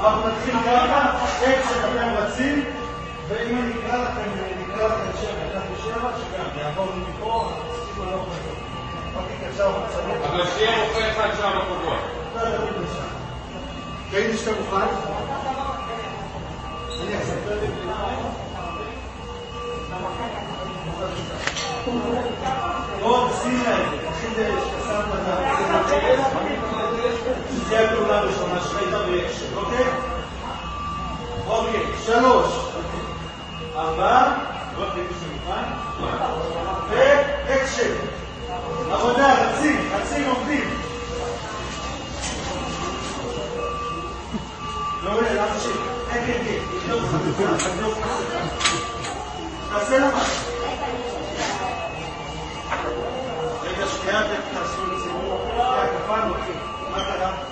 אנחנו נתחיל ככה, איך שאתם רצים, ואם אני אקרא לכם שם, אחד בשבע, שגם יעבור מפה, תשימו לא חזור. אבל שיהיה רופא אחד שם בקובוע. לא, לא, לא, שם. ראיתי שאתה מוכן? אני אעשה. בואו, תשים לה את זה. תשים שתשמת את זה. זה הפעולה הראשונה שהייתה באקשן, אוקיי? אוקיי, 3, 4, ואקשן. עבודה, רצים, עובדים. לא עולה, להמשיך. כן, יגדול חדשה, תעשה למה. רגע, שנייה, תעשו לציבור. קפלנו, מה קרה?